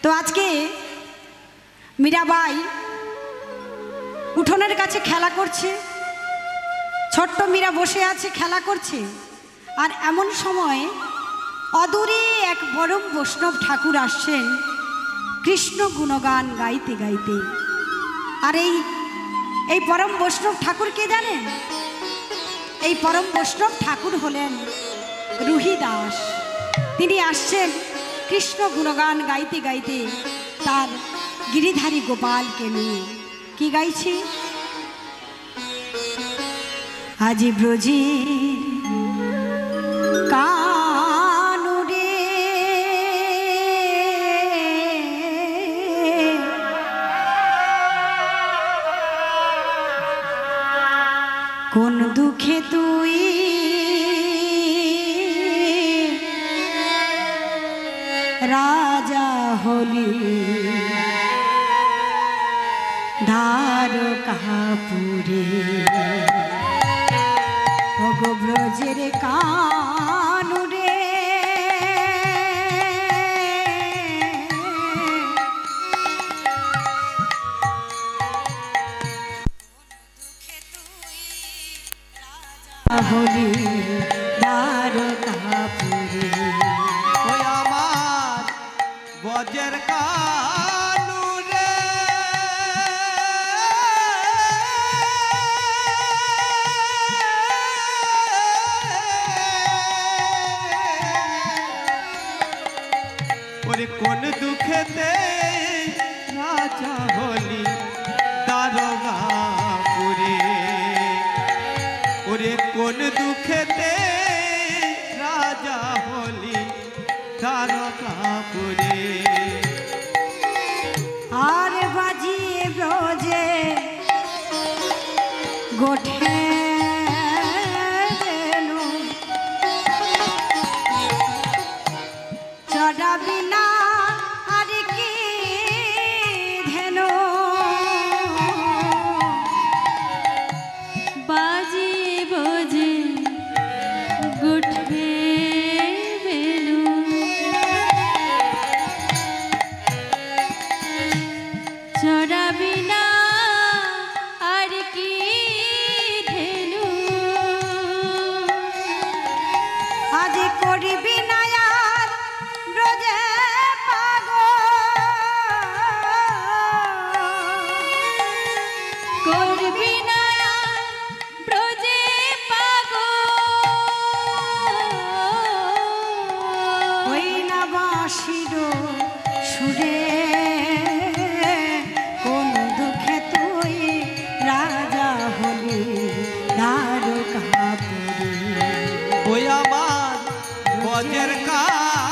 তো আজকে মীরাবাই উঠোনের কাছে খেলা করছে, ছোট্ট মীরা বসে আছে খেলা করছে। আর এমন সময় অদূরে এক পরম বৈষ্ণব ঠাকুর আসছেন কৃষ্ণ গুণগান গাইতে গাইতে। আর এই পরম বৈষ্ণব ঠাকুর কে জানেন? এই পরম বৈষ্ণব ঠাকুর হলেন রুহি দাস। তিনি আসছেন কৃষ্ণ গুণগান গাইতে গাইতে তার গিরিধারী গোপালকে নিয়ে। কি গাইছে? আজি ব্রজি কানুরে কোন দুঃখে তুই রাজা হলি দ্বারকাপুরে, ওগো ব্রজের কানুরে হলি দ্বারকাপুরে। ওই আমার বজের কানুরে ওরে কোন দুঃখেতে রাজা হলি দারোগাপুরে, ওরে কোন দুঃখেতে রাজা হলি দারোগাপুরে। আর বাজিয়ে ব্রজে গোঠে চড়াবি না আর কি ধেনু, বাজিয়ে বোঝে গুঠে বেলু, চড়াবি না আর কি ধেনু, আজ করিবি না আর ব্রজে পাগল, করবি না ব্রজে পাগল, ওই না বাঁশির সুরে কোন দুঃখে তুই রাজা হলি দ্বারকাপুরে। ওই আমার বজের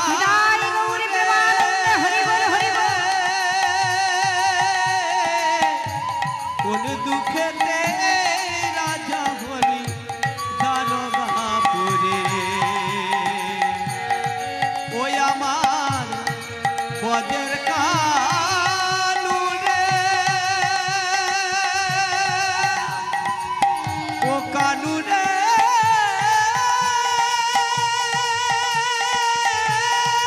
বিদায় গৌরী প্রেমানন্দে হরি বল হরি বল। কোন দুঃখেতে রাজা হলি দারোগাপুরে, ওই আমার বজের কানুরে ও কানুরে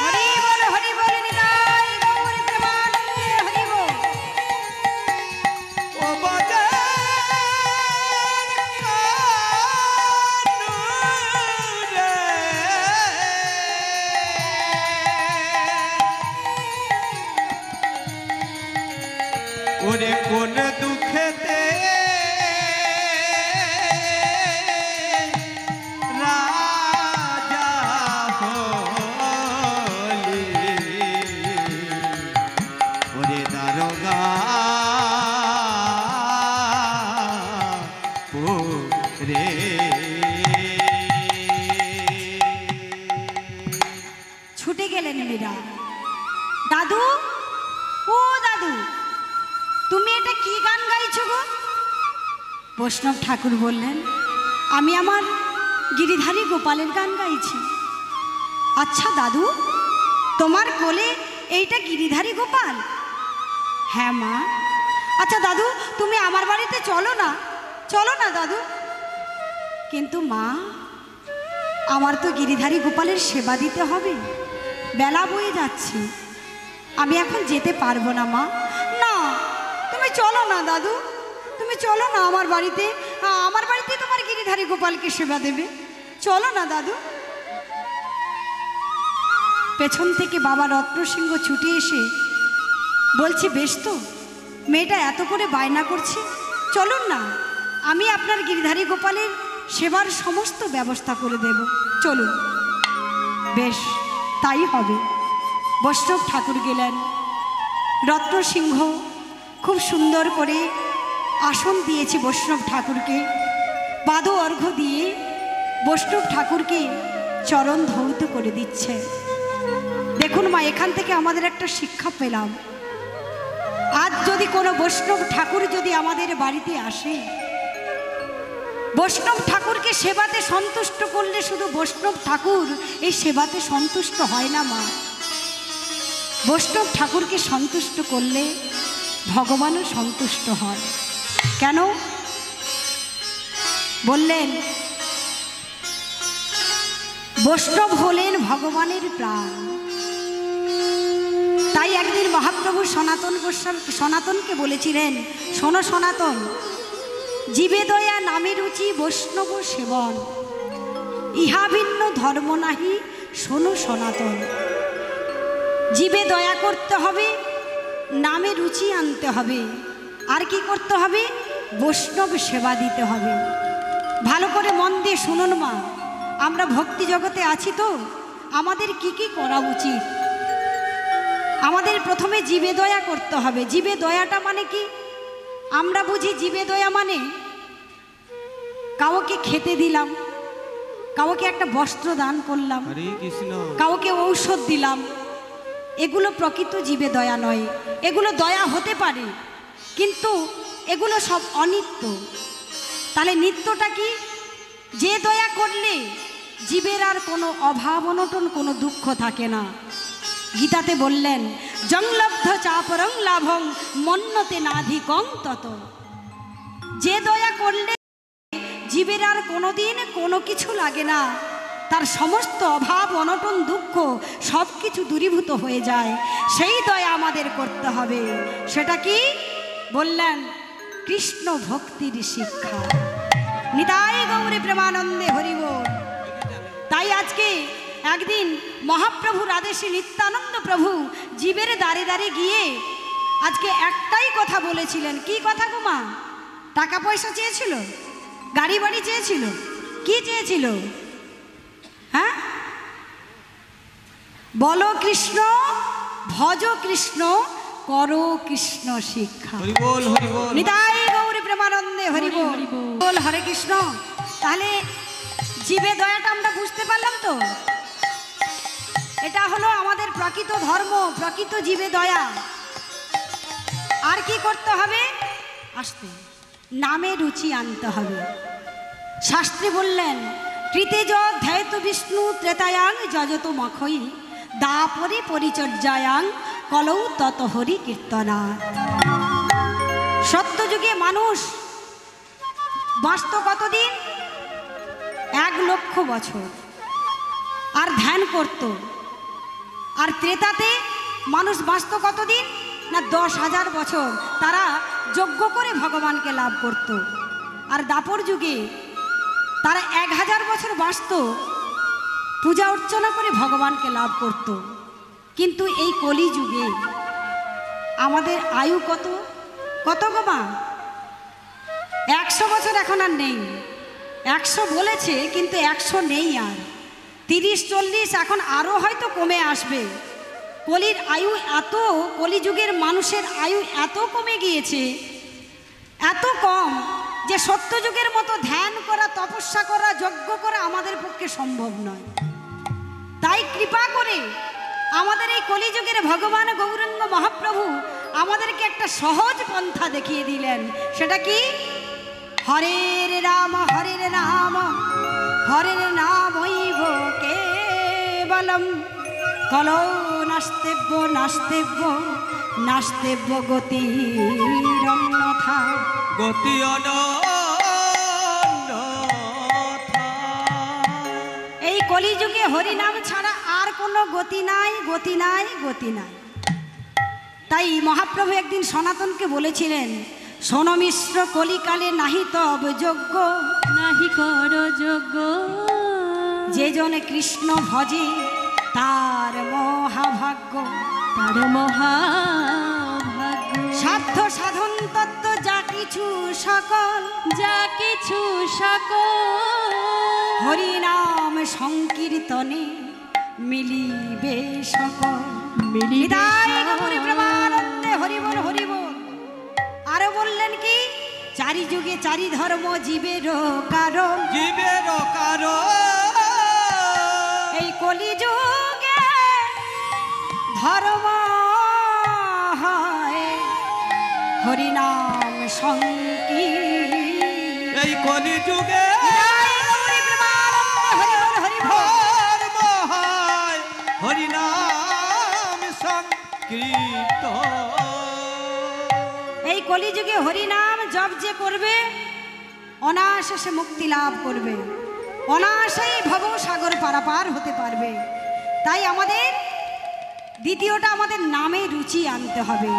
হরি বল হরি বল নিতাই গৌরী প্রেমানন্দে হরি বল। ও বজের কানুরে ওরে কোন দুঃখেতে রাজা হলি, ওরে দারোগাপুরে। ছুটে গেলেন মীরা। দাদু, ও দাদু, তুমি এটা কি গান গাইছো গো? বৈষ্ণব ঠাকুর বললেন, আমি আমার গিরিধারী গোপালের গান গাইছি। আচ্ছা দাদু, তোমার কোলে এইটা গিরিধারী গোপাল? হ্যাঁ মা। আচ্ছা দাদু, তুমি আমার বাড়িতে চলো না, চলো না দাদু। কিন্তু মা, আমার তো গিরিধারী গোপালের সেবা দিতে হবে, বেলা বয়ে যাচ্ছে। আমি এখন যেতে পারবো না মা। না, তুমি চলো না দাদু, তুমি চলো না আমার বাড়িতে। আমার বাড়িতে তোমার গিরিধারী গোপালকে সেবা দেবে, চলো না দাদু। পেছন থেকে বাবা রত্নসিংহ ছুটে এসে বলছে, বেশ তো, মেয়েটা এত করে বায়না করছে, চলুন না, আমি আপনার গিরিধারী গোপালের সেবার সমস্ত ব্যবস্থা করে দেব, চলুন। বেশ, তাই হবে। বৈষ্ণব ঠাকুর গেলেন। রত্নসিংহ খুব সুন্দর করে আসন দিয়েছে বৈষ্ণব ঠাকুরকে, পাদ অর্ঘ্য দিয়ে বৈষ্ণব ঠাকুরকে চরণ ধৌত করে দিচ্ছে। দেখুন মা, এখান থেকে আমাদের একটা শিক্ষা পেলাম। আজ যদি কোনো বৈষ্ণব ঠাকুর যদি আমাদের বাড়িতে আসে, বৈষ্ণব ঠাকুরকে সেবাতে সন্তুষ্ট করলে শুধু বৈষ্ণব ঠাকুর এই সেবাতে সন্তুষ্ট হয় না মা, বৈষ্ণব ঠাকুরকে সন্তুষ্ট করলে ভগবানও সন্তুষ্ট হয়। কেন বললেন? বৈষ্ণব হলেন ভগবানের প্রাণ। তাই একদিন মহাপ্রভু সনাতনকে বলেছিলেন, শোনো সনাতন, জীবে দয়া নামে রুচি বৈষ্ণব সেবন, ইহা ভিন্ন ধর্ম নাহি, শোনো সনাতন। জীবে দয়া করতে হবে, নামে রুচি আনতে হবে, আর কি করতে হবে? বৈষ্ণব সেবা দিতে হবে। ভালো করে মন দিয়ে শুনুন মা, আমরা ভক্তি জগতে আছি তো, আমাদের কি কি করা উচিত? আমাদের প্রথমে জীবে দয়া করতে হবে। জীবে দয়াটা মানে কি? আমরা বুঝি জীবে দয়া মানে কাউকে খেতে দিলাম, কাউকে একটা বস্ত্র দান করলাম, হরে কৃষ্ণ, কাউকে ঔষধ দিলাম, এগুলো প্রকৃত জীবে দয়া নয়। এগুলো দয়া হতে পারে, কিন্তু এগুলো সব অনিত্য। তাহলে নিত্যটা কি? যে দয়া করলে জীবের আর কোনো অভাব অনটন, কোনো দুঃখ থাকে না। গীতাতে বললেন, জংলব্ধ চাপরং লাভং মন্যতে নাধিকং তত। যে দয়া করলে জীবের আর কোনোদিন কোনো কিছু লাগে না, তার সমস্ত অভাব অনটন দুঃখ সব কিছু দূরীভূত হয়ে যায়, সেই দয়া আমাদের করতে হবে। সেটা কি? বললেন কৃষ্ণ ভক্তির শিক্ষা। নিতাই গৌরী প্রেমানন্দে হরি বল। তাই আজকে একদিন মহাপ্রভুর আদেশে নিত্যানন্দ প্রভু জীবের দ্বারে দ্বারে গিয়ে আজকে একটাই কথা বলেছিলেন। কি কথা গো মা? টাকা পয়সা চেয়েছিল? গাড়ি বাড়ি চেয়েছিল? কি চেয়েছিল? হ্যাঁ, বলো কৃষ্ণ, ভজ কৃষ্ণ, করো কৃষ্ণ শিক্ষা। হরি বল, হরি বল। নিতাই গৌরী প্রেমানন্দে হরি বল। বল হরে কৃষ্ণ। তাহলে জীবে দয়াটা আমরা বুঝতে পারলাম তো, এটা হলো আমাদের প্রকৃত ধর্ম, প্রকৃত জীবে দয়া। আর কি করতে হবে? আসতে নামে রুচি আনতে হবে। শাস্ত্রে বললেন, কৃতে ধ্যায়ত বিষ্ণু ত্রেতায়াং যজত মখই দাপরে পরিচর্যায়াং কলৌ তত হরি কীর্তনা। সত্যযুগে মানুষ বাঁচত কতদিন? 1,00,000 বছর, আর ধ্যান করত। আর ত্রেতাতে মানুষ বাঁচত কতদিন? না 10,000 বছর, তারা যজ্ঞ করে ভগবানকে লাভ করত। আর দাপর যুগে তারা 1000 বছর বাঁচত, পূজা অর্চনা করে ভগবানকে লাভ করত। কিন্তু এই কলি যুগে আমাদের আয়ু কত কত গো মা? 100 বছর এখন আর নেই। 100 বলেছে, কিন্তু 100 নেই আর। 30-40 এখন আরও হয়তো কমে আসবে। কলির আয়ু এত, কলিযুগের মানুষের আয়ু এত কমে গিয়েছে, এত কম যে সত্যযুগের মতো ধ্যান করা, তপস্যা করা, যজ্ঞ করা আমাদের পক্ষে সম্ভব নয়। তাই কৃপা করে আমাদের এই কলিযুগের ভগবান গৌরাঙ্গ মহাপ্রভু আমাদেরকে একটা সহজ পন্থা দেখিয়ে দিলেন। সেটা কি? হরের রাম হরের নাম, হরের নামৈব কেবলম, কলৌ নাস্তেব্য নাস্তেব্য নাস্তেব্য গতিরন্যথা। গতি অনন্যথা। এই কলিযুগে হরিনাম ছাড়া আর কোনো গতি নাই, গতি নাই, গতি নাই। তাই মহাপ্রভু একদিন সনাতনকে বলেছিলেন, শোনো মিশ্র কলিকালে নাহি তব যোগ্য, নাহি কর যোগ্য, যে জনে কৃষ্ণ ভজে তার মহাভাগ্য। তার মহাভাগ্য। সাধ্য সাধন তত্ত্ব যা কিছু সকল, যা কিছু সকল, হরিনাম সংকীর্তনে মিলিবে সকল। মিলিবে হৃদয় সকল। গৌরী প্রেমানন্দে হরি বল হরি বল। আরো বললেন কি, চারি যুগে চারি ধর্ম জীবের কারণ, জীবের কারো এই কলিযুগে ধর্ম হয় হরিনাম সংকীর্তন। এই কলি যুগে ধর্ম হয় হরিনাম সংকীর্তন। এই কলিযুগে হরিনাম জপ যে করবে অনায়াসে সে মুক্তি লাভ করবে, অনায়াসেই ভব সাগর পারাপার হতে পারবে। তাই আমাদের দ্বিতীয়টা, আমাদের নামে রুচি আনতে হবে।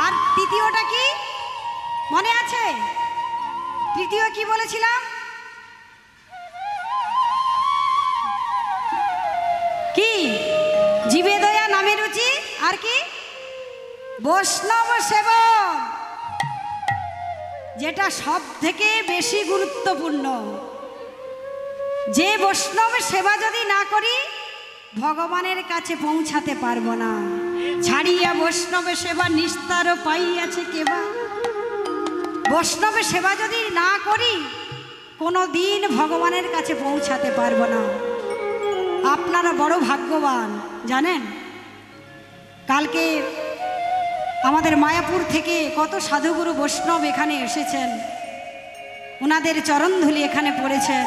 আর তৃতীয়টা কি মনে আছে? তৃতীয় কি বলেছিলাম? কি? জীবে দয়া নামে রুচি, আর কি? বৈষ্ণব সেবন, যেটা সব থেকে বেশি গুরুত্বপূর্ণ। যে বৈষ্ণব সেবা যদি না করি ভগবানের কাছে পৌঁছাতে পারবো না। ছাড়িয়া বৈষ্ণব সেবা নিস্তার পাইয়াছে কেবা। বৈষ্ণব সেবা যদি না করি কোনো দিন ভগবানের কাছে পৌঁছাতে পারবো না। আপনারা বড় ভাগ্যবান জানেন, কালকে আমাদের মায়াপুর থেকে কত সাধুগুরু বৈষ্ণব এখানে এসেছেন, ওনাদের চরণধুলি এখানে পড়েছেন।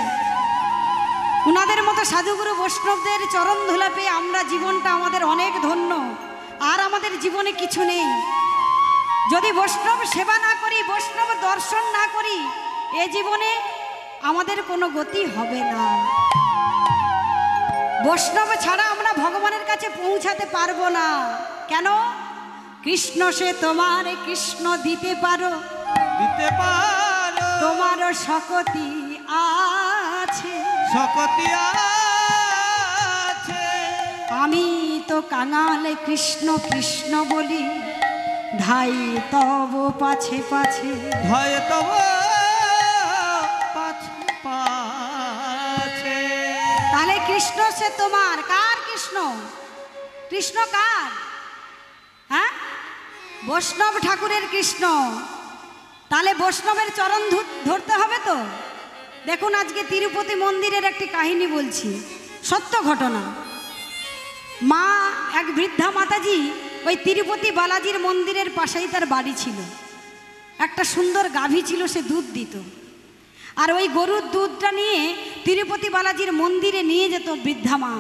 ওনাদের মতো সাধুগুরু বৈষ্ণবদের চরণধুলা পেয়ে আমরা জীবনটা আমাদের অনেক ধন্য। আর আমাদের জীবনে কিছু নেই। যদি বৈষ্ণব সেবা না করি, বৈষ্ণব দর্শন না করি, এ জীবনে আমাদের কোনো গতি হবে না। বৈষ্ণব ছাড়া আমরা ভগবানের কাছে পৌঁছাতে পারবো না। কেন? কৃষ্ণ সে তোমার, কৃষ্ণ দিতে পারো, দিতে পারো তোমার শক্তি আছে, শক্তি আছে। আমি তো কাঙাল কৃষ্ণ কৃষ্ণ বলি, ধাই তব পাছে পাছে। ভয় তব পাছে পাছে। তাহলে কৃষ্ণ সে তোমার, কার কৃষ্ণ? কৃষ্ণ কার? হ্যাঁ, বৈষ্ণব ঠাকুরের কৃষ্ণ। তাহলে বৈষ্ণবের চরণ ধরতে হবে তো। দেখুন, আজকে তিরুপতি মন্দিরের একটি কাহিনী বলছি, সত্য ঘটনা। মা, এক বৃদ্ধা মাতাজি, ওই তিরুপতি বালাজির মন্দিরের পাশেই তার বাড়ি ছিল। একটা সুন্দর গাভী ছিল, সে দুধ দিত। আর ওই গরুর দুধটা নিয়ে তিরুপতি বালাজির মন্দিরে নিয়ে যেত বৃদ্ধা মা।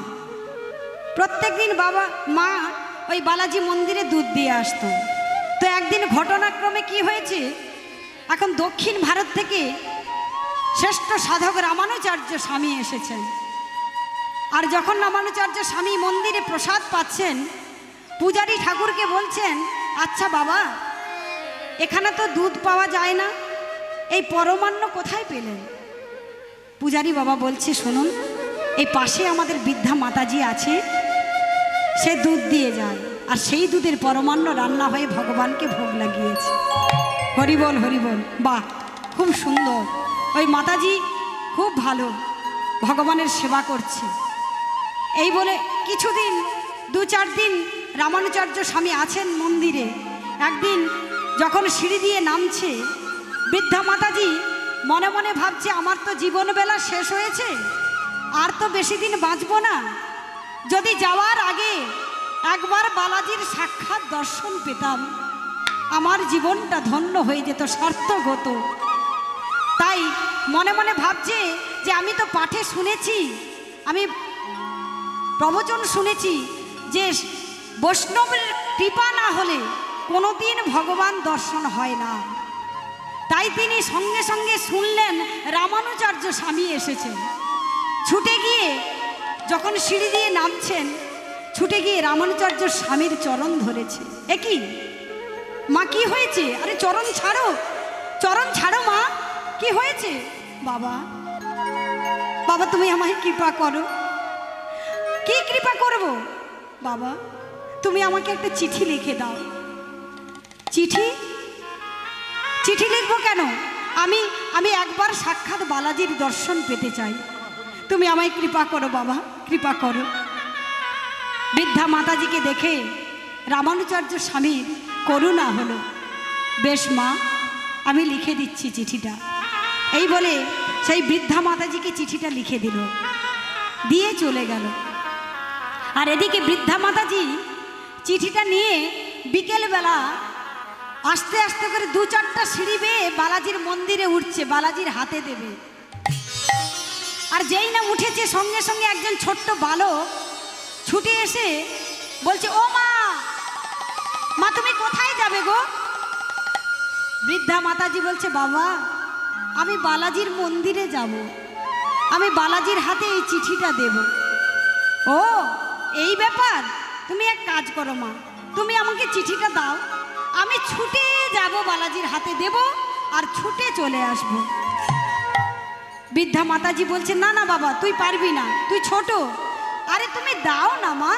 প্রত্যেক দিন মা ওই বালাজি মন্দিরে দুধ দিয়ে আসতো। তো একদিন ঘটনাক্রমে কি হয়েছে, এখন দক্ষিণ ভারত থেকে শ্রেষ্ঠ সাধক রামানুচার্য স্বামী এসেছেন। আর যখন রামানুচার্য স্বামী মন্দিরে প্রসাদ পাচ্ছেন, পূজারী ঠাকুরকে বলছেন, আচ্ছা বাবা, এখানে তো দুধ পাওয়া যায় না, এই পরমান্ন কোথায় পেলেন? পূজারী বাবা বলছে, শুনুন, এই পাশে আমাদের বৃদ্ধা মাতাজি আছে, সে দুধ দিয়ে যায়, আর সেই দুধের পরমান্ন রান্না হয়ে ভগবানকে ভোগ লাগিয়েছে। হরিবল হরিবল। বাহ, খুব সুন্দর। ওই মাতাজি খুব ভালো, ভগবানের সেবা করছে। এই বলে কিছুদিন, 2-4 দিন রামানুচার্য স্বামী আছেন মন্দিরে। একদিন যখন সিঁড়ি দিয়ে নামছে, বৃদ্ধা মাতাজি মনে মনে ভাবছে, আমার তো জীবনবেলা শেষ হয়েছে, আর তো বেশি দিন বাঁচব না। যদি যাওয়ার আগে একবার বালাজির সাক্ষাৎ দর্শন পেতাম, আমার জীবনটা ধন্য হয়ে যেত, সার্থক হতো। তাই মনে মনে ভাবছে যে আমি তো পাঠে শুনেছি, আমি প্রবচন শুনেছি যে বৈষ্ণবের কৃপা না হলে কোনোদিন ভগবান দর্শন হয় না। তাই তিনি সঙ্গে সঙ্গে শুনলেন রামানুচার্য স্বামী এসেছেন। ছুটে গিয়ে যখন সিঁড়ি দিয়ে নামছেন, ছুটে গিয়ে রামানুচার্য স্বামীর চরণ ধরেছে। এ কি, মা কি হয়েছে? আরে চরণ ছাড়ো, চরণ ছাড়ো মা, কি হয়েছে? বাবা, বাবা তুমি আমায় কৃপা করো। কি কৃপা করব? বাবা তুমি আমাকে একটা চিঠি লিখে দাও। চিঠি? চিঠি লিখবো কেন? আমি একবার সাক্ষাৎ বালাজির দর্শন পেতে চাই। তুমি আমায় কৃপা করো বাবা, কৃপা করো। বৃদ্ধা মাতাজিকে দেখে রামানুচার্য স্বামীর করুণা হলো। বেশ মা, আমি লিখে দিচ্ছি চিঠিটা। এই বলে সেই বৃদ্ধা মাতাজিকে চিঠিটা লিখে দিল, দিয়ে চলে গেল। আর এদিকে বৃদ্ধা মাতাজি চিঠিটা নিয়ে বিকেলবেলা আস্তে আস্তে করে 2-4টা সিঁড়ি বেয়ে বালাজির মন্দিরে উঠছে, বালাজির হাতে দেবে। আর যেই না উঠেছে সঙ্গে সঙ্গে একজন ছোট্ট বালক ছুটে এসে বলছে, ও মা, মা তুমি কোথায় যাবে গো? বৃদ্ধা মাতাজি বলছে, বাবা আমি বালাজির মন্দিরে যাব, আমি বালাজির হাতে এই চিঠিটা দেব। ও এই ব্যাপার, তুমি এক কাজ করো মা, তুমি আমাকে চিঠিটা দাও, আমি ছুটে যাব বালাজির হাতে দেব আর ছুটে চলে আসব। বৃদ্ধা মাতাজি বলছে, না না বাবা তুই পারবি না, তুই ছোট। আরে তুমি দাও না মা,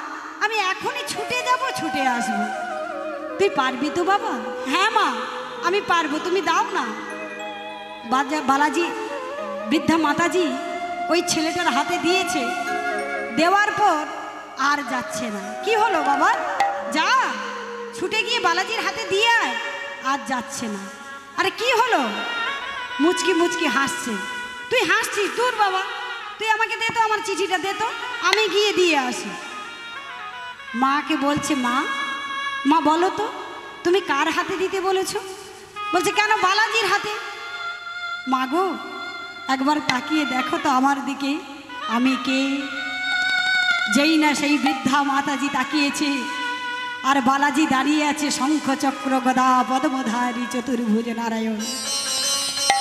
আমি এখনই ছুটে যাব, ছুটে আসব। তুই পারবি তো বাবা? হ্যাঁ মা আমি পারবো, তুমি দাও না। বালাজি বৃদ্ধা মাতাজি ওই ছেলেটার হাতে দিয়েছে, দেওয়ার পর আর যাচ্ছে না। কি হলো বাবা? যা ছুটে গিয়ে বালাজির হাতে দিয়ে আয়। আর যাচ্ছে না। আরে কি হলো? মুচকি মুচকি হাসছে। তুই হাসছিস? দূর বাবা, তুই আমাকে দে তো, আমার চিঠিটা দে তো, আমি গিয়ে দিয়ে আসি। মাকে বলছে, মা, মা বলো তো তুমি কার হাতে দিতে বলেছো? বলছে, কেন বালাজির হাতে। মা গো একবার তাকিয়ে দেখো তো আমার দিকে, আমি কে? যেই না সেই বৃদ্ধা মাতাজি তাকিয়েছে, আর বালাজি দাঁড়িয়ে আছে শঙ্খ চক্র গদা পদ্মধারী চতুর্ভুজ নারায়ণ।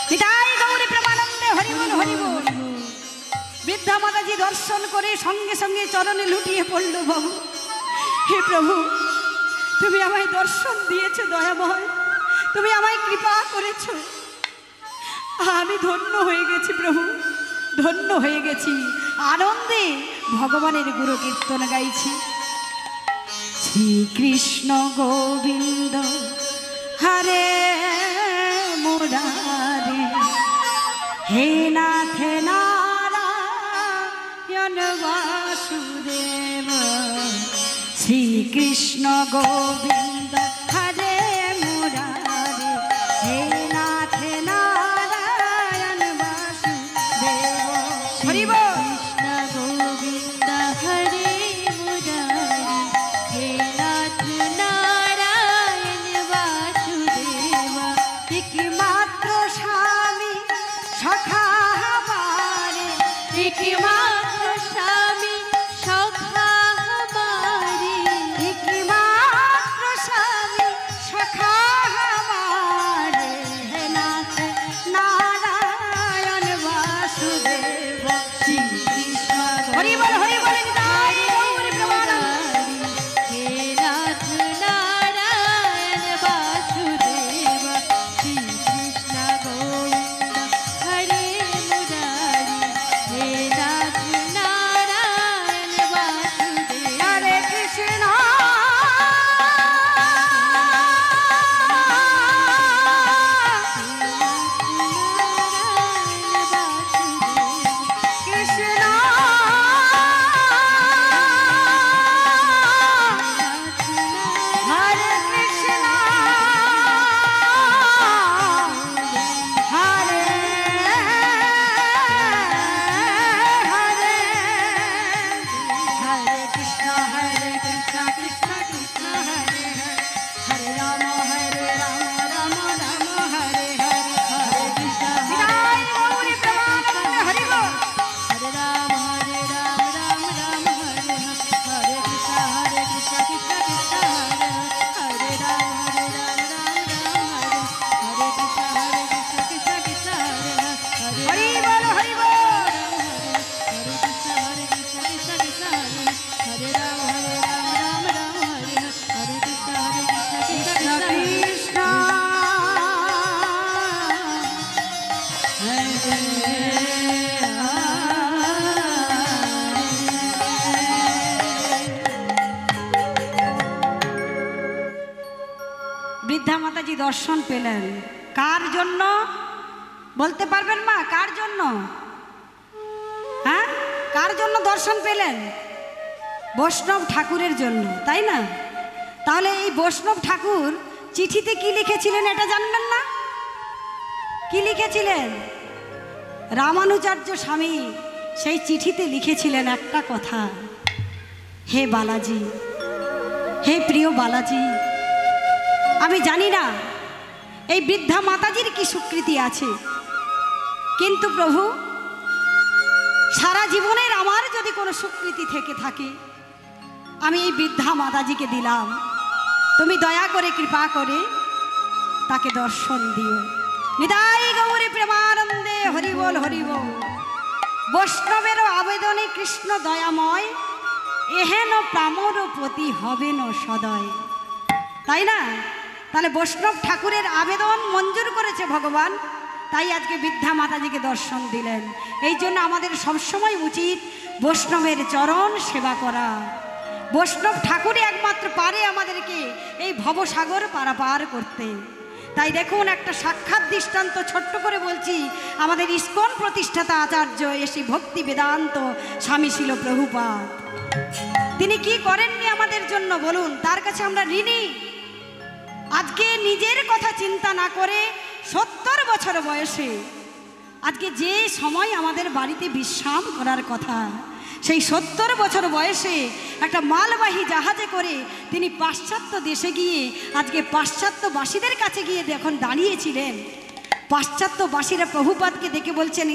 নিতাই গৌরী প্রেমানন্দে হরিবল হরিবল। বৃদ্ধা মাতাজি দর্শন করে সঙ্গে সঙ্গে চরণে লুটিয়ে পড়ল। বাবু, হে প্রভু, তুমি আমায় দর্শন দিয়েছো দয়াময়, তুমি আমায় কৃপা করেছো, আমি ধন্য হয়ে গেছি প্রভু, ধন্য হয়ে গেছি। আনন্দে ভগবানের গুরু কীর্তন গাইছি। শ্রীকৃষ্ণ গোবিন্দ হরে মুরারে, হে নাথ নারায়ণ বাসুদেব। শ্রীকৃষ্ণ গোবিন্দ হরে মুরারে, হে নাথ নারায়ণ বাসুদেব। হরি বল। কৃষ্ণ গোবিন্দ হরে মুরারি, হে নাথ নারায়ণ বাসুদেব। একমাত্র স্বামী সখা হমারে, একমাত্র স্বামী সখা হমারে, একমাত্র বৃদ্ধা মাতাজি দর্শন পেলেন। কার জন্য বলতে পারবেন মা? কার জন্য? হ্যাঁ, কার জন্য দর্শন পেলেন? বৈষ্ণব ঠাকুরের জন্য, তাই না? তাহলে এই বৈষ্ণব ঠাকুর চিঠিতে কি লিখেছিলেন এটা জানবেন না? কি লিখেছিলেন? রামানুজার্য স্বামী সেই চিঠিতে লিখেছিলেন একটা কথা, হে বালাজি, হে প্রিয় বালাজি, আমি জানি না এই বৃদ্ধা মাতাজির কি স্বীকৃতি আছে, কিন্তু প্রভু সারা জীবনের আমার যদি কোনো স্বীকৃতি থেকে থাকে আমি এই বৃদ্ধা মাতাজিকে দিলাম, তুমি দয়া করে কৃপা করে তাকে দর্শন দিও। নিতাই গৌরী প্রেমানন্দে হরিবোল হরিবোল। বৈষ্ণবেরও আবেদনে কৃষ্ণ দয়াময়, এহেন প্রামর প্রতি হবেন সদয়, তাই না? তাহলে বৈষ্ণব ঠাকুরের আবেদন মঞ্জুর করেছে ভগবান, তাই আজকে বৃদ্ধা মাতাজিকে দর্শন দিলেন। এই জন্য আমাদের সবসময় উচিত বৈষ্ণবের চরণ সেবা করা। বৈষ্ণব ঠাকুরই একমাত্র পারে আমাদেরকে এই ভবসাগর পারাপার করতে। তাই দেখুন একটা সাক্ষাৎ দৃষ্টান্ত ছোট্ট করে বলছি। আমাদের ইস্কন প্রতিষ্ঠাতা আচার্য এসি ভক্তি বেদান্ত স্বামী ছিল প্রভুপাদ, তিনি কি করেননি আমাদের জন্য বলুন? তার কাছে আমরা ঋণী। আজকে নিজের কথা চিন্তা না করে 70 বছর বয়সে আজকে যে সময় আমাদের বাড়িতে বিশ্রাম করার কথা, সেই 70 বছর বয়সে একটা মালবাহী জাহাজে করে তিনি পাশ্চাত্য দেশে গিয়ে আজকে পাশ্চাত্যবাসীদের কাছে গিয়ে যখন দাঁড়িয়েছিলেন, পাশ্চাত্যবাসীরা প্রভুপাদকে দেখে বলছেন,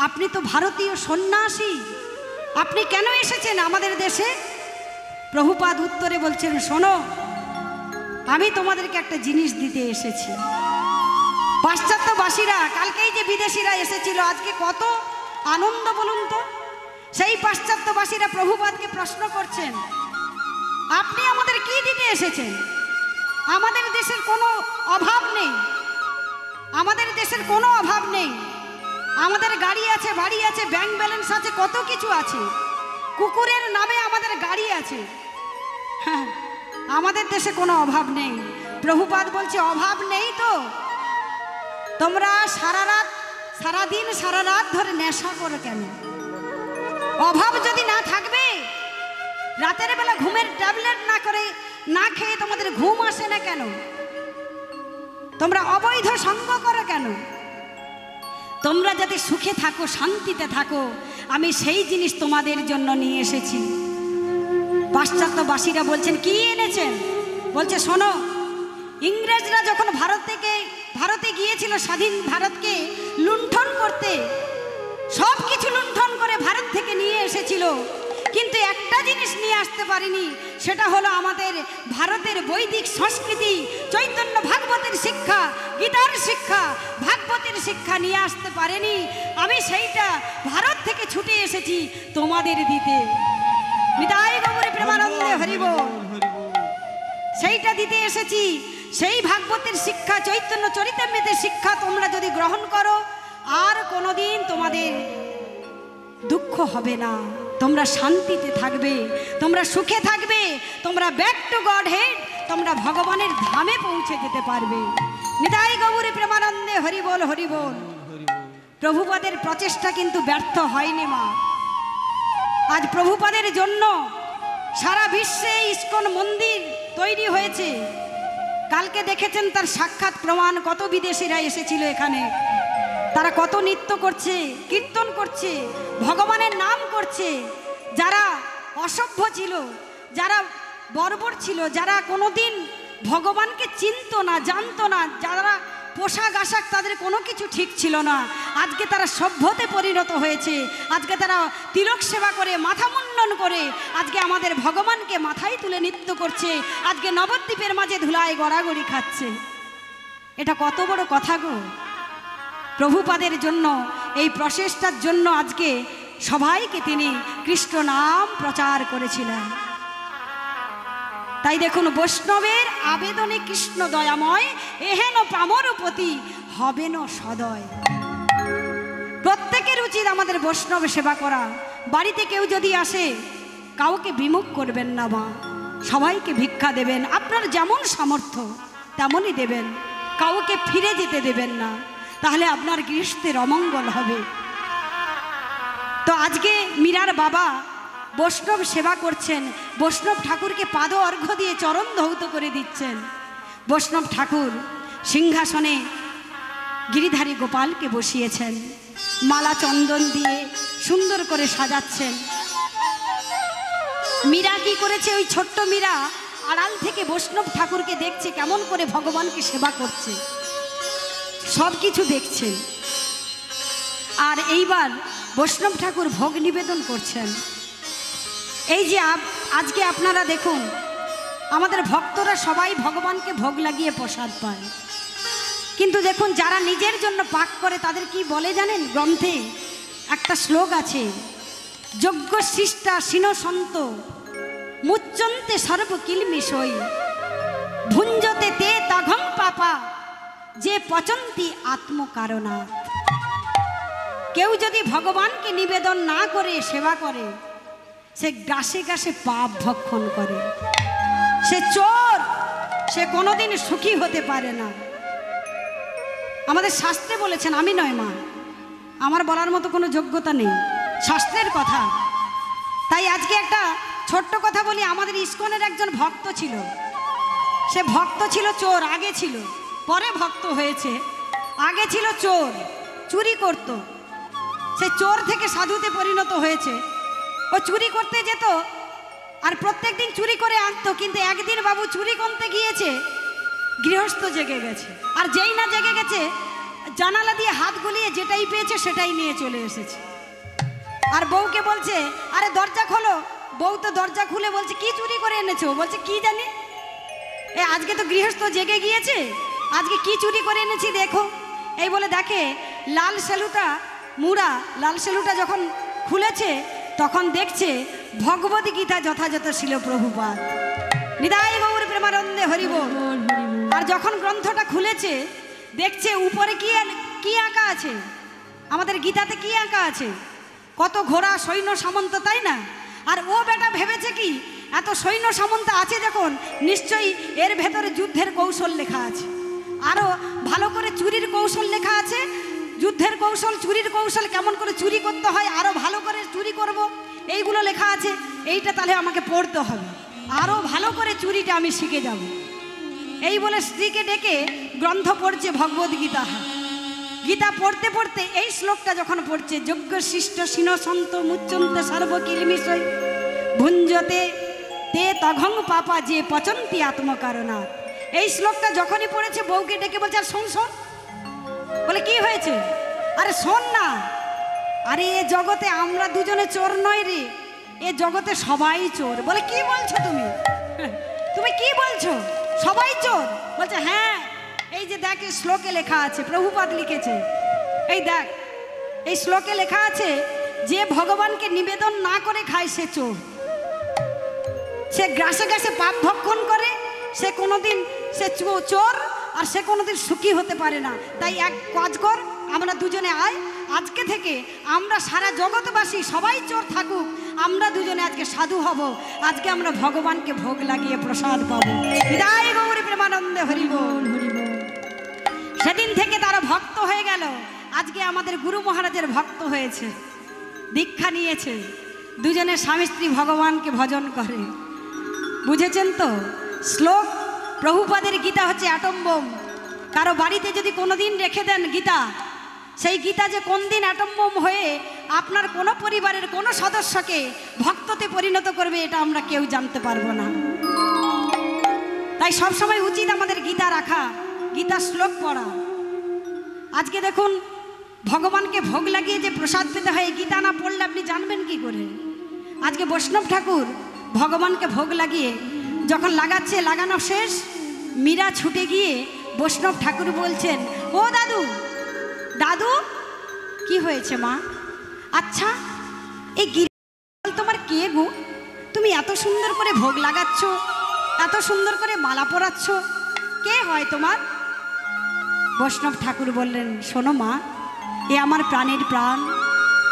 আপনি তো ভারতীয় সন্ন্যাসী, আপনি কেন এসেছেন আমাদের দেশে? প্রভুপাদ উত্তরে বলছেন, শোনো, আমি তোমাদেরকে একটা জিনিস দিতে এসেছি। পাশ্চাত্যবাসীরা কালকেই যে বিদেশিরা এসেছিল, আজকে কত আনন্দ বলুন তো। সেই পাশ্চাত্যবাসীরা প্রভুপাদকে প্রশ্ন করছেন, আপনি আমাদের কি দিতে এসেছেন? আমাদের দেশের কোনো অভাব নেই, আমাদের দেশের কোনো অভাব নেই, আমাদের গাড়ি আছে, বাড়ি আছে, ব্যাংক ব্যালেন্স আছে, কত কিছু আছে, কুকুরের নামে আমাদের গাড়ি আছে, হ্যাঁ, আমাদের দেশে কোনো অভাব নেই। প্রভুপাদ বলছে, অভাব নেই তো তোমরা সারাদিন সারা রাত ধরে নেশা করো কেন? অভাব যদি না থাকবে, রাতের বেলা ঘুমের ট্যাবলেট না খেয়ে তোমাদের ঘুম আসে না কেন? তোমরা অবৈধ সঙ্গ করো কেন? তোমরা যাতে সুখে থাকো, শান্তিতে থাকো, আমি সেই জিনিস তোমাদের জন্য নিয়ে এসেছি। পাশ্চাত্যবাসীরা বলছেন, কি এনেছেন? বলছে, শোনো, ইংরেজরা যখন ভারতে গিয়েছিল স্বাধীন ভারতকে লুণ্ঠন করতে, সব কিছু লুণ্ঠন করে ভারত থেকে নিয়ে এসেছিল, কিন্তু একটা জিনিস নিয়ে আসতে পারেনি, সেটা হলো আমাদের ভারতের বৈদিক সংস্কৃতি, চৈতন্য ভাগবতের শিক্ষা, গীতার শিক্ষা, ভাগবতের শিক্ষা নিয়ে আসতে পারেনি। আমি সেইটা ভারত থেকে ছুটে এসেছি তোমাদের দিতে। নিতাই গৌর প্রেমানন্দে হরিবোল। সেইটা দিতে এসেছি। সেই ভাগবতের শিক্ষা, চৈতন্য চরিতামৃতের শিক্ষা তোমরা যদি গ্রহণ করো, আর কোনোদিন তোমাদের দুঃখ হবে না, তোমরা শান্তিতে থাকবে, তোমরা সুখে থাকবে, তোমরা ব্যাক টু গড হেড, তোমরা ভগবানের ধামে পৌঁছে যেতে পারবে। নিতাই গৌর প্রেমানন্দে হরিবোল হরিবোল। প্রভুপাদের প্রচেষ্টা কিন্তু ব্যর্থ হয়নি মা। আজ প্রভুপাদের জন্য সারা বিশ্বে ইস্কন মন্দির তৈরি হয়েছে। কালকে দেখেছেন তার সাক্ষাৎ প্রমাণ, কত বিদেশিরা এসেছিল এখানে, তারা কত নৃত্য করছে, কীর্তন করছে, ভগবানের নাম করছে। যারা অসভ্য ছিল, যারা বর্বর ছিল, যারা কোনোদিন ভগবানকে চিনতো না, জানতো না, যারা পোশাক আশাক তাদের কোনো কিছু ঠিক ছিল না, আজকে তারা সভ্যতে পরিণত হয়েছে। আজকে তারা তিলক সেবা করে, মাথা মুন্ডন করে আজকে আমাদের ভগবানকে মাথায় তুলে নৃত্য করছে, আজকে নবদ্বীপের মাঝে ধুলায় গড়াগড়ি খাচ্ছে। এটা কত বড় কথা গো! প্রভুপাদের জন্য, এই প্রচেষ্টার জন্য আজকে সবাইকে তিনি কৃষ্ণ নাম প্রচার করেছিলেন। তাই দেখুন, বৈষ্ণবের আবেদনে কৃষ্ণ দয়াময়, এহেন প্রামরপতি হবেন সদয়। প্রত্যেকের উচিত আমাদের বৈষ্ণব সেবা করা। বাড়িতে কেউ যদি আসে, কাউকে বিমুখ করবেন না মা, সবাইকে ভিক্ষা দেবেন, আপনার যেমন সামর্থ্য তেমনই দেবেন, কাউকে ফিরে যেতে দেবেন না, তাহলে আপনার গৃহস্থের অমঙ্গল হবে। তো আজকে মীরার বাবা বৈষ্ণব সেবা করছেন, বৈষ্ণব ঠাকুরকে পাদ অর্ঘ্য দিয়ে চরণ ধৌত করে দিচ্ছেন। বৈষ্ণব ঠাকুর সিংহাসনে গিরিধারী গোপালকে বসিয়েছেন, মালা চন্দন দিয়ে সুন্দর করে সাজাচ্ছেন। মীরা কি করেছে, ওই ছোট্ট মীরা আড়াল থেকে বৈষ্ণব ঠাকুরকে দেখছে কেমন করে ভগবানকে সেবা করছে, সব কিছু দেখছেন। আর এইবার বৈষ্ণব ঠাকুর ভোগ নিবেদন করছেন। এই যে আজকে আপনারা দেখুন, আমাদের ভক্তরা সবাই ভগবানকে ভোগ লাগিয়ে প্রসাদ পায়, কিন্তু দেখুন যারা নিজের জন্য পাক করে তাদের কি বলে জানেন? গ্রন্থে একটা শ্লোক আছে, যজ্ঞ শিষ্টা সিন সন্ত মুচ্চন্তে সর্বকিলমিষই ভুঞ্জতে তে তাঘং পাপা যে পচন্তি আত্মকারণাৎ। কেউ যদি ভগবানকে নিবেদন না করে সেবা করে, সে গাছে গাছে পাপ ভক্ষণ করে, সে চোর, সে কোনোদিন সুখী হতে পারে না। আমাদের শাস্ত্রে বলেছেন, আমি নয় মা, আমার বলার মতো কোনো যোগ্যতা নেই, শাস্ত্রের কথা। তাই আজকে একটা ছোট্ট কথা বলি। আমাদের ইস্কনের একজন ভক্ত ছিল, সে ভক্ত ছিল চোর, আগে ছিল, পরে ভক্ত হয়েছে। আগে ছিল চোর, চুরি করত, সে চোর থেকে সাধুতে পরিণত হয়েছে। ও চুরি করতে যেত আর প্রত্যেক দিন চুরি করে আনতো, কিন্তু একদিন বাবু চুরি করতে গিয়েছে, গৃহস্থ জেগে গেছে। আর যেই না জেগে গেছে, জানালা দিয়ে হাত গলিয়ে যেটাই পেয়েছে সেটাই নিয়ে চলে এসেছে। আর বউকে বলছে, আরে দরজা খোলো। বউ তো দরজা খুলে বলছে, কি চুরি করে এনেছো? বলছে, কি জানি, আজকে তো গৃহস্থ জেগে গিয়েছে, আজকে কি চুরি করে এনেছি দেখো। এই বলে দেখে লাল সেলুটা মুড়া, লাল সেলুটা যখন খুলেছে তখন দেখছে ভগবত গীতা যথাযথ ছিল প্রভুপাদ, নিতাই গৌর প্রেমানন্দে হরিবোল। আর যখন গ্রন্থটা খুলেছে দেখছে উপরে কি আঁকা আছে, আমাদের গীতাতে কি আঁকা আছে, কত ঘোড়া সৈন্য সামন্ত, তাই না? আর ও বেটা ভেবেছে কি, এত সৈন্য সামন্ত আছে যখন, নিশ্চয়ই এর ভেতরে যুদ্ধের কৌশল লেখা আছে, আরও ভালো করে চুরির কৌশল লেখা আছে, যুদ্ধের কৌশল, চুরির কৌশল, কেমন করে চুরি করতে হয়, আরও ভালো করে চুরি করব, এইগুলো লেখা আছে। এইটা তাহলে আমাকে পড়তে হবে, আরও ভালো করে চুরিটা আমি শিখে যাব। এই বলে স্ত্রীকে ডেকে গ্রন্থ পড়ছে ভগবদ গীতা। গীতা পড়তে পড়তে এই শ্লোকটা যখন পড়ছে, যজ্ঞ শিষ্ট সিন সন্ত মুচ্চন্তে সর্বকিলমিষই ভুঞ্জতে তে তঘং পাপা যে পচন্তি আত্মকারণাৎ। এই শ্লোকটা যখনই পড়েছে বউকে ডেকে বলছে, আর শোন শোন। বলে, কি হয়েছে? আরে শোন না, আরে এ জগতে আমরা দুজনে চোর নয় রে, এ জগতে সবাই চোর। বলে, কি বলছো তুমি? তুমি কি বলছো? সবাই চোর? বলছে, হ্যাঁ, এই যে দেখ শ্লোকে লেখা আছে, প্রভুপাদ লিখেছে, এই দেখ এই শ্লোকে লেখা আছে, যে ভগবানকে নিবেদন না করে খায় সে চোর, সে গ্রাসে গ্রাসে পাপ ভক্ষণ করে, সে কোনোদিন সে চোর, আর সে কোনোদিন সুখী হতে পারে না। তাই এক কাজ কর, আমরা দুজনে আয়, আজকে থেকে আমরা সারা জগৎবাসী সবাই চোর থাকুক, আমরা দুজনে আজকে সাধু হব, আজকে আমরা ভগবানকে ভোগ লাগিয়ে প্রসাদ পাবো। হৃদয় গৌরী প্রেমানন্দে হরিবোল হরিবোল। সেদিন থেকে তারা ভক্ত হয়ে গেল, আজকে আমাদের গুরু মহারাজের ভক্ত হয়েছে, দীক্ষা নিয়েছে, দুজনে স্বামী স্ত্রী ভগবানকে ভজন করে। বুঝেছেন তো? শ্লোক প্রভুপাদের গীতা হচ্ছে অ্যাটম বোম। কারো বাড়িতে যদি কোনোদিন রেখে দেন গীতা, সেই গীতা যে কোন দিন অ্যাটম বোম হয়ে আপনার কোনো পরিবারের কোনো সদস্যকে ভক্ততে পরিণত করবে, এটা আমরা কেউ জানতে পারবো না। তাই সবসময় উচিত আমাদের গীতা রাখা, গীতা শ্লোক পড়া। আজকে দেখুন, ভগবানকে ভোগ লাগিয়ে যে প্রসাদ পেতে হয়, গীতা না পড়লে আপনি জানবেন কি করে? আজকে বৈষ্ণব ঠাকুর ভগবানকে ভোগ লাগিয়ে যখন লাগাচ্ছে, লাগানো শেষ, মীরা ছুটে গিয়ে বৈষ্ণব ঠাকুর বলছেন, ও দাদু, দাদু কি হয়েছে মা? আচ্ছা, এই গিরি তোমার কে গো? তুমি এত সুন্দর করে ভোগ লাগাচ্ছ, এত সুন্দর করে মালা পরাচ্ছ, কে হয় তোমার? বৈষ্ণব ঠাকুর বললেন, শোনো মা, এ আমার প্রাণের প্রাণ,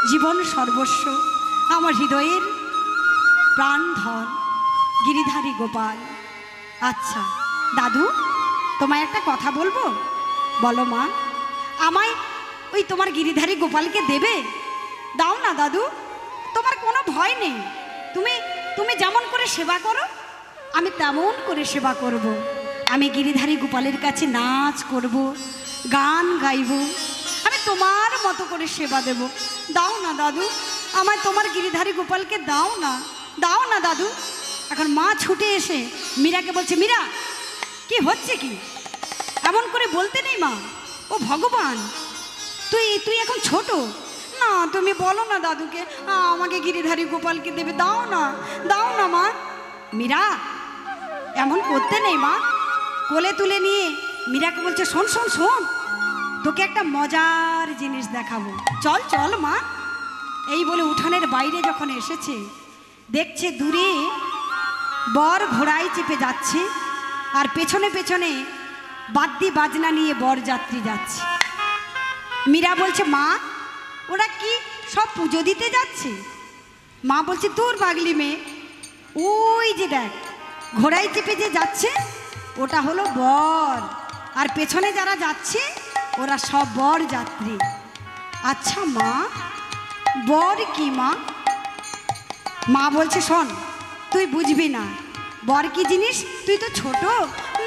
জীবন সর্বস্ব, আমার হৃদয়ের প্রাণ ধন গিরিধারী গোপাল। আচ্ছা দাদু, তোমায় একটা কথা বলবো? বলো মা। আমায় ওই তোমার গিরিধারী গোপালকে দেবে? দাও না দাদু, তোমার কোনো ভয় নেই। তুমি তুমি যেমন করে সেবা করো আমি তেমন করে সেবা করব। আমি গিরিধারী গোপালের কাছে নাচ করব, গান গাইব, আমি তোমার মতো করে সেবা দেব। দাও না দাদু, আমায় তোমার গিরিধারী গোপালকে দাও না, দাও না দাদু। এখন মা ছুটে এসে মীরাকে বলছে, মীরা কি হচ্ছে কি? এমন করে বলতে নেই মা, ও ভগবান, তুই তুই এখন ছোট না, তুমি বলো না দাদুকে আমাকে গিরিধারী গোপালকে দেবে। দাও না, দাও না মা। মীরা এমন করতে নেই মা। কোলে তুলে নিয়ে মীরাকে বলছে, শোন শোন শোন, তোকে একটা মজার জিনিস দেখাবো, চল চল মা। এই বলে উঠানের বাইরে যখন এসেছে, দেখছে দূরে বর ঘোড়ায় চেপে যাচ্ছে, আর পেছনে পেছনে বাদ্যি বাজনা নিয়ে বর যাত্রী যাচ্ছে। মীরা বলছে, মা ওরা কি সব পুজো দিতে যাচ্ছে? মা বলছে, দূর পাগলি মেয়ে, ওই যে দেখ ঘোড়ায় চেপে যে যাচ্ছে ওটা হলো বর, আর পেছনে যারা যাচ্ছে ওরা সব বর যাত্রী। আচ্ছা মা, বর কি মা? মা বলছে, শোন তুই বুঝবি না, বর কি জিনিস, তুই তো ছোট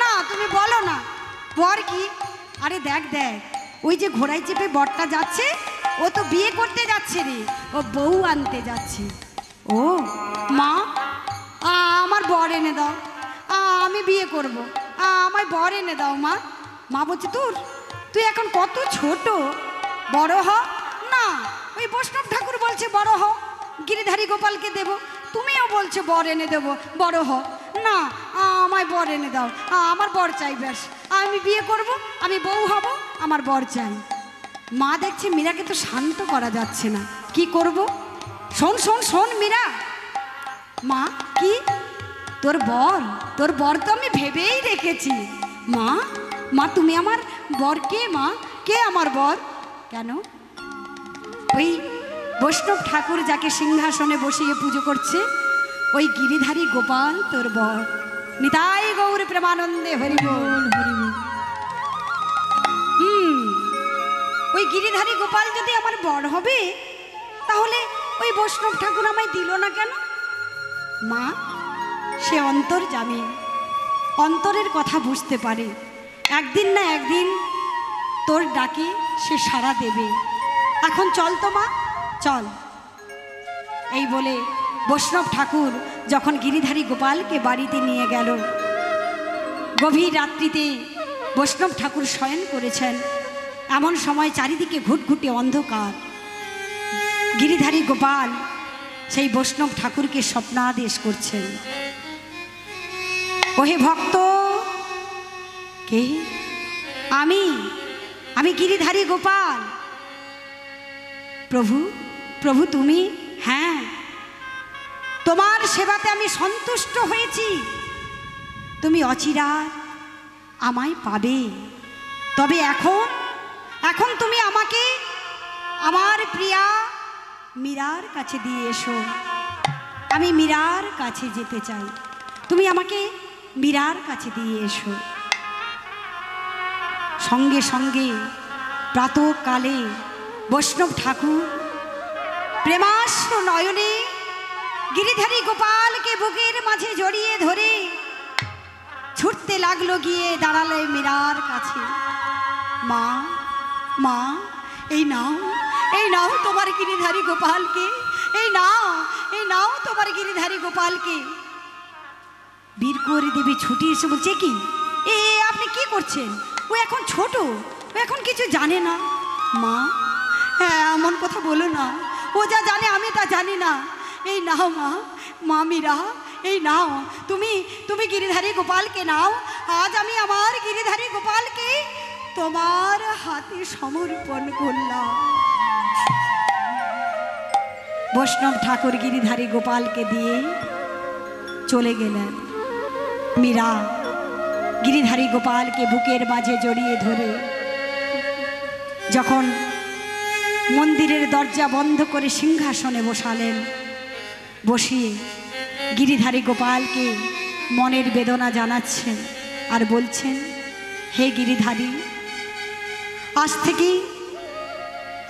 না, তুমি বলো না বর কি। আরে দেখ দেখ, ওই যে ঘোড়ায় চেপে বরটা যাচ্ছে, ও তো বিয়ে করতে যাচ্ছে রে, ও বউ আনতে যাচ্ছে। ও মা, আমার বর এনে দাও, আমি বিয়ে করব, আমায় বর এনে দাও মা। মা বলছে, তুই এখন কত ছোট, বড় হ না। ওই বৈষ্ণব ঠাকুর বলছে বড় হ, গিরিধারী গোপালকে দেব, তুমিও বলছো বর এনে দেবো, বড় হ না। আমায় বর এনে দাও, আমার বর চাই, ব্যাস আমি বিয়ে করব, আমি বউ হব, আমার বর চাই। মা দেখছে মীরাকে তো শান্ত করা যাচ্ছে না, কি করব? শোন শোন শোন মীরা। মা কি? তোর বর তো আমি ভেবেই রেখেছি। মা মা তুমি আমার বর কে? মা কে আমার বর? কেন? ওই বৈষ্ণব ঠাকুর যাকে সিংহাসনে বসিয়ে পুজো করছে, ওই গিরিধারী গোপাল তোর বর। নিতাই গৌর প্রেমানন্দে হরি বল হরি বল। ওই গিরিধারী গোপাল যদি আমার বর হবে, তাহলে ওই বৈষ্ণব ঠাকুর আমায় দিল না কেন? মা সে অন্তর্যামী, অন্তরের কথা বুঝতে পারে, একদিন না একদিন তোর ডাকে সে সাড়া দেবে। এখন চল তো মা, চল। এই বলে বৈষ্ণব ঠাকুর যখন গিরিধারী গোপালকে বাড়িতে নিয়ে গেল, গভীর রাত্রিতে বৈষ্ণব ঠাকুর শয়ন করেছেন। এমন সময় চারিদিকে ঘুটঘুটে অন্ধকার। গিরিধারী গোপাল সেই বৈষ্ণব ঠাকুরকে স্বপ্নাদেশ করছেন, ওহে ভক্ত, কে? আমি গিরিধারী গোপাল। প্রভু প্রভু তুমি? হ্যাঁ, তোমার সেবাতে আমি সন্তুষ্ট হয়েছি, তুমি অচিরাত আমায় পাবে। তবে এখন তুমি আমাকে আমার প্রিয়া মীরার কাছে দিয়ে এসো। আমি মীরার কাছে যেতে চাই, তুমি আমাকে মীরার কাছে দিয়ে এসো। সঙ্গে সঙ্গে প্রাতঃকালে বৈষ্ণব ঠাকুর প্রেমাশ্র নয়নে গিরিধারী গোপালকে বুকের মাঝে জড়িয়ে ধরে ছুটতে লাগলো, গিয়ে দাঁড়ালে মীরার কাছে। মা মা, এই নাও তোমার গিরিধারী গোপালকে, এই নাও তোমার গিরিধারী গোপালকে। বীরকুঁওরী দেবী ছুটি এসে বলছে, কি আপনি কি করছেন? ও এখন ছোট, ও এখন কিছু জানে না। মা হ্যাঁ, এমন কথা বলো না, ও যা জানে আমি তা জানি না। এই নাও মা মীরা, এই নাও, তুমি গিরিধারী গোপালকে নাও। আজ আমি আমার গিরিধারী গোপালকে তোমার হাতে সমর্পণ করলাম। বৈষ্ণব ঠাকুর গিরিধারী গোপালকে দিয়ে চলে গেলেন। মীরা গিরিধারী গোপালকে বুকের মাঝে জড়িয়ে ধরে যখন মন্দিরের দরজা বন্ধ করে সিংহাসনে বসালেন, বসিয়ে গিরিধারী গোপালকে মনের বেদনা জানাচ্ছেন আর বলছেন, হে গিরিধারী, আজ থেকে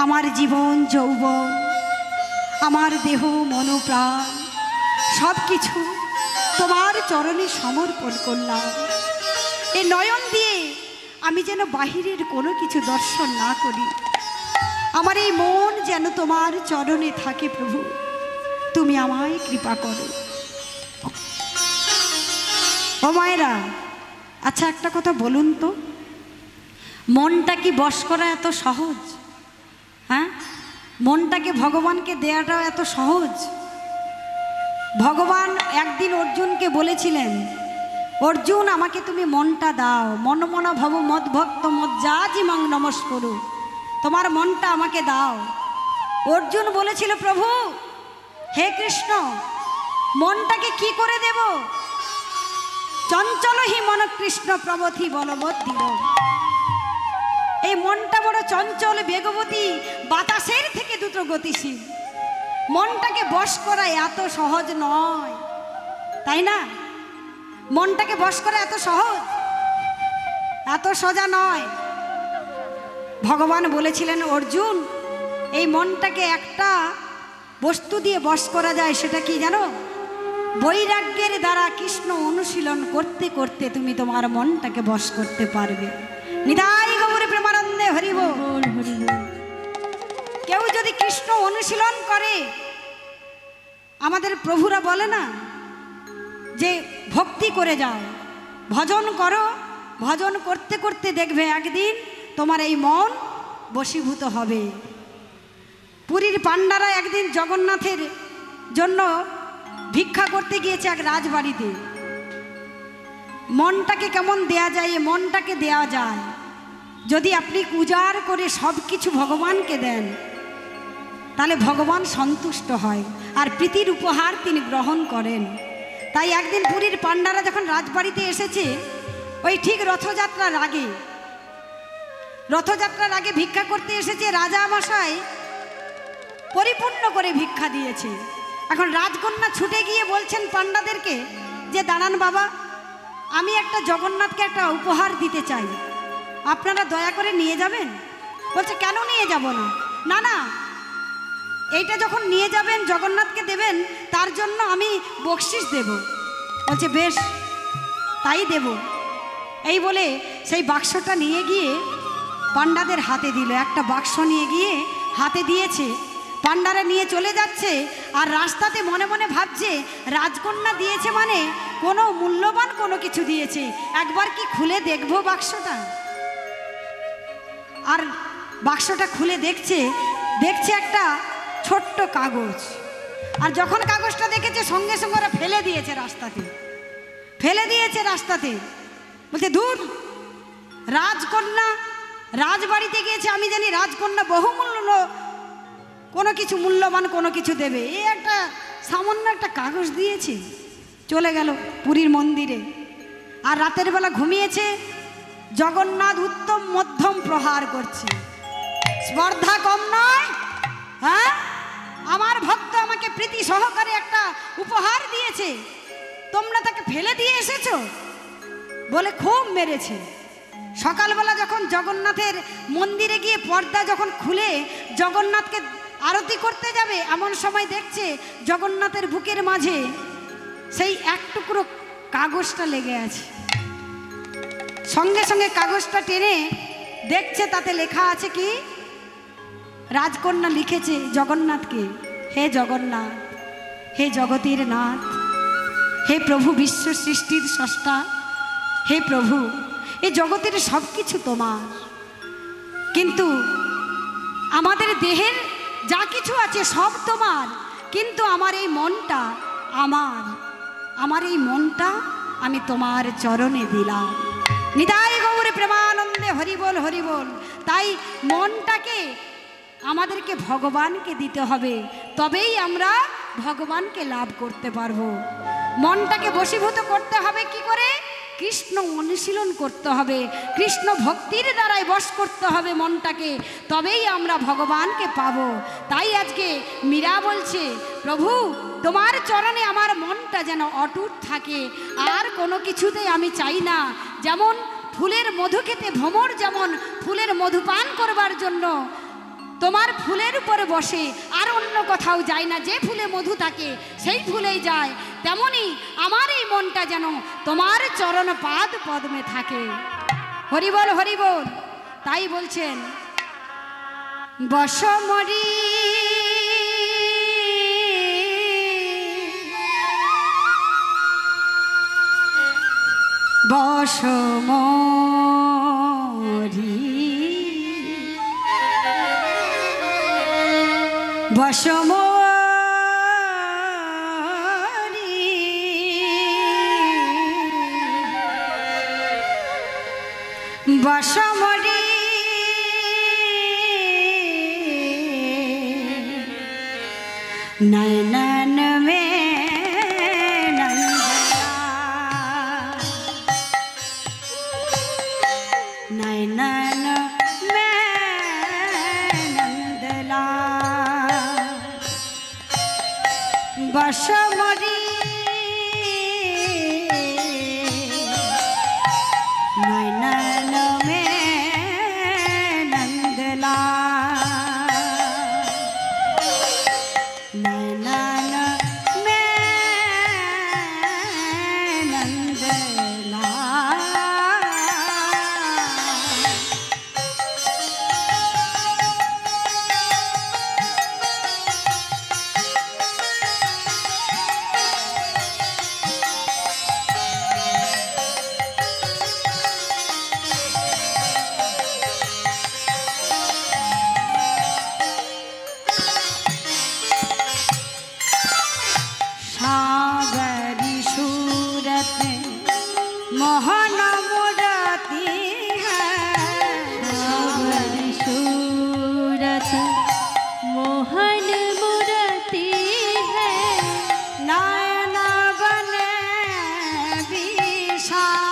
আমার জীবন যৌবন, আমার দেহ মনোপ্রাণ সব কিছু তোমার চরণে সমর্পণ করলাম। এই নয়ন দিয়ে আমি যেন বাহিরের কোনো কিছু দর্শন না করি, আমার এই মন যেন তোমার চরণে থাকে। প্রভু, তুমি আমায় কৃপা করো। ও মায়েরা, আচ্ছা একটা কথা বলুন তো, মনটা কি বশ করা এত সহজ? হ্যাঁ, মনটাকে ভগবানকে দেওয়াটাও এত সহজ? ভগবান একদিন অর্জুনকে বলেছিলেন, অর্জুন আমাকে তুমি মনটা দাও, মনমনা ভব মদ্ভক্ত মজ্জাজিমাং নমস্কুরু, তোমার মনটা আমাকে দাও। অর্জুন বলেছিল, প্রভু হে কৃষ্ণ, মনটাকে কি করে দেব? চঞ্চল হি মন কৃষ্ণ প্রবধি বলবৎ দৃঢ়। এই মনটা বড় চঞ্চল, বেগবতী, বাতাসের থেকে দ্রুত গতিশীল। মনটাকে বশ করা এত সহজ নয়, তাই না? মনটাকে বশ করা এত সহজ, এত সোজা নয়। ভগবান বলেছিলেন, অর্জুন এই মনটাকে একটা বস্তু দিয়ে বশ করা যায়, সেটা কি জানো? বৈরাগ্যের দ্বারা কৃষ্ণ অনুশীলন করতে করতে তুমি তোমার মনটাকে বশ করতে পারবে। নিতাই গৌর প্রেমানন্দে হরি বল, হরি বল। কেউ যদি কৃষ্ণ অনুশীলন করে, আমাদের প্রভুরা বলে না যে ভক্তি করে যাও, ভজন করো, ভজন করতে করতে দেখবে একদিন তোমার এই মন বশীভূত হবে। পুরীর পাণ্ডারা একদিন জগন্নাথের জন্য ভিক্ষা করতে গিয়েছে এক রাজবাড়িতে। মনটাকে কেমন দেয়া যায়? মনটাকে দেয়া যায় যদি আপনি উজাড় করে সব কিছু ভগবানকে দেন, তাহলে ভগবান সন্তুষ্ট হয় আর প্রীতির উপহার তিনি গ্রহণ করেন। তাই একদিন পুরীর পাণ্ডারা যখন রাজবাড়িতে এসেছে, ওই ঠিক রথযাত্রার আগে ভিক্ষা করতে এসেছে, রাজা মশাই পরিপূর্ণ করে ভিক্ষা দিয়েছে। এখন রাজকন্যা ছুটে গিয়ে বলছেন পাণ্ডাদেরকে যে, দাঁড়ান বাবা, আমি একটা জগন্নাথকে একটা উপহার দিতে চাই, আপনারা দয়া করে নিয়ে যাবেন। বলছে, কেন নিয়ে যাব না? না না, এইটা যখন নিয়ে যাবেন জগন্নাথকে দেবেন, তার জন্য আমি বকশিস দেব। বলছে, বেশ তাই দেব। এই বলে সেই বাক্সটা নিয়ে গিয়ে পাণ্ডাদের হাতে দিল। একটা বাক্স নিয়ে গিয়ে হাতে দিয়েছে, পাণ্ডারা নিয়ে চলে যাচ্ছে। আর রাস্তাতে মনে মনে ভাবছে, রাজকন্যা দিয়েছে মানে কোনো মূল্যবান কোনো কিছু দিয়েছে, একবার কি খুলে দেখবো বাক্সটা। আর বাক্সটা খুলে দেখছে একটা ছোট্ট কাগজ। আর যখন কাগজটা দেখেছে, সঙ্গে সঙ্গে ওরা ফেলে দিয়েছে রাস্তাতে। বলছে, দূর, রাজকন্যা রাজবাড়িতে গিয়েছে, আমি জানি রাজকন্যা বহুমূল্য কোনো কিছু, মূল্যবান কোনো কিছু দেবে, এই একটা সামান্য একটা কাগজ দিয়েছে। চলে গেল পুরীর মন্দিরে। আর রাতের বেলা ঘুমিয়েছে, জগন্নাথ উত্তম মধ্যম প্রহার করছে। স্পর্ধা কম নয়। হ্যাঁ, আমার ভক্ত আমাকে প্রীতি সহকারে একটা উপহার দিয়েছে, তোমরা তাকে ফেলে দিয়ে এসেছো বলে খুব মেরেছে। সকালবেলা যখন জগন্নাথের মন্দিরে গিয়ে পর্দা যখন খুলে জগন্নাথকে আরতি করতে যাবে, এমন সময় দেখছে জগন্নাথের বুকের মাঝে সেই এক টুকরো কাগজটা লেগে আছে। সঙ্গে সঙ্গে কাগজটা টেনে দেখছে, তাতে লেখা আছে কি? রাজকন্যা লিখেছে জগন্নাথকে, হে জগন্নাথ, হে জগতের নাথ, হে প্রভু বিশ্ব সৃষ্টির স্রষ্টা, হে প্রভু, এই জগতের সব কিছু তোমার, কিন্তু আমাদের দেহের যা কিছু আছে সব তোমার, কিন্তু আমার এই মনটা আমার এই মনটা আমি তোমার চরণে দিলাম। নিতাই গৌর প্রেমানন্দে হরি বল, হরি বল। তাই মনটাকে আমাদেরকে ভগবানকে দিতে হবে, তবেই আমরা ভগবানকে লাভ করতে পারবো। মনটাকে বশীভূত করতে হবে কি করে? কৃষ্ণ অনুশীলন করতে হবে, কৃষ্ণ ভক্তির দ্বারাই বশ করতে হবে মনটাকে, তবেই আমরা ভগবানকে পাবো। তাই আজকে মীরা বলছে, প্রভু তোমার চরণে আমার মনটা যেন অটুট থাকে, আর কোনো কিছুতেই আমি চাই না। যেমন ফুলের মধু খেতে ভ্রমর যেমন ফুলের মধু পান করবার জন্য তোমার ফুলের উপরে বসে আর অন্য কোথাও যায় না, যে ফুলে মধু থাকে সেই ফুলেই যায়, তেমনি আমার এই মনটা যেন তোমার চরণ পাদ পদ্মে থাকে। হরিবল হরিবল। তাই বলছেন বসমরি বসমরি বসমরি বসমরি नैनन में नंदला नैनन में नंदला बसमरी नैनन में नंदला नैनन में नंदला। सागरी सूरत मोहन मुराती है, सागरी सूरत मोहन मुराती है, नयन बने विशाल